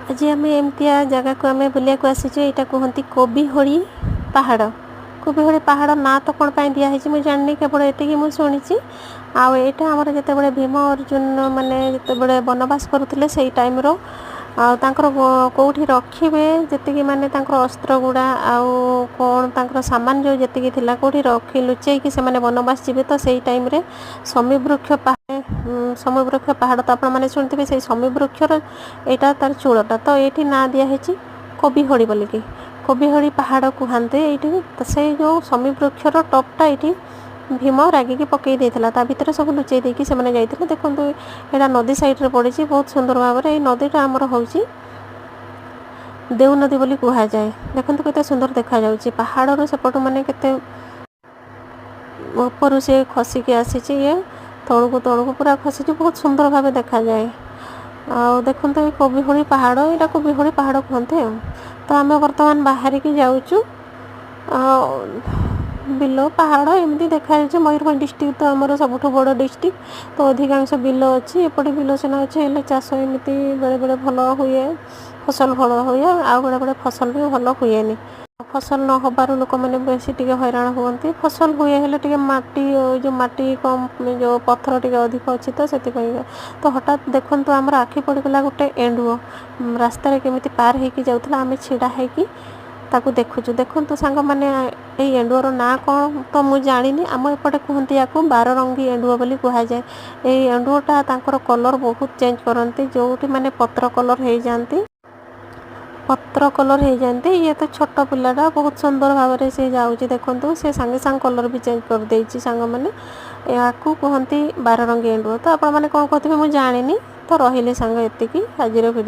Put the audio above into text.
आज आम एमतिया जगह को आम बुलिया आसीचु यहाँ कहते कोबिहोड़ी पहाड़। कोबिहोड़ी पहाड़ ना तो कौन पाई दिखाई मुझे जानी केवल ये मुझे शुणी आईटा आम जो भीम अर्जुन मैंने जिते बनवास करुले से टाइम आर कौटी रखिए जी माने अस्त्र गुड़ा आउ कौन तर सामान जो जी कौटी रखी लुचेक से बनवास जी तो से टाइम समीवृक्ष समीवृक्ष पहाड़ तो आप शुणुवे से समीवृक्षर यहाँ तार चूलटा तो ये ना दिखाई कोबिहोड़ी बोलिकी कोबिहोड़ी पहाड़ कहते ये से जो समीवृक्षर टपटा ये भीम रागिकी पकई देता ता भितर सब लुचई देकी से जाते देखो यहाँ नदी साइड्रे पड़ी बहुत सुंदर भाव में नदीटा आमर हूँ देव नदी बोली कह जाए। देखो केते सुंदर देखा जाउची पहाड़ सेपटू माने केते ऊपर से खसिकी आसी ये तौक पूरा खसी बहुत सुंदर भाव देखा जाए। देखो ये कोबिहोड़ी पहाड़ यहाँ कोबिहोड़ी पहाड़ कहते तो आम बर्तमान बाहर की जाऊँ बिल पहाड़ एमती देखा मयूरभंज डिस्ट्रिक्ट तो आमर सबुठ बड़ डिस्ट्रिक्ट तो अधिकांश बिल अच्छी एपटे बिल सीना अच्छे हेल्ले चाष एमती बेले बेले भल हुए फसल भल हुए आ बेले बेले फसल भी भल हुए फसल न होबार लोक मैंने बेसी टी हैरान हुए फसल हुए हेल्ले टी माटी जो माटी कम जो पत्थर टी अधिक अच्छी तो से तो हठात देखु आम आखि पड़गला गोटे एंडुओ रास्तार केमी पार होगी जाऊला आम छिड़ा होगी ताकू देखुचु देखु सांग मैंने ये एंडुओर ना कौन तो मुझे जानी आम एपटे कहते या 12 रंगी एंडुओ बोली कह जाए। ये एंडुओटा तांकर कलर बहुत चेंज करती जो माने पत्र कलर हो जाती पत्र कलर हो जाते ये तो छोट पिलाटा बहुत सुंदर भाव में सी जाऊँगी देखो से सांगे सांग कलर भी चेंज कर देती सांग मैंने या कहते 12 रंगी एंडुओ तो आप कौन कहते मुझे जानी तो रही सांग एतिकी आज वीडियो।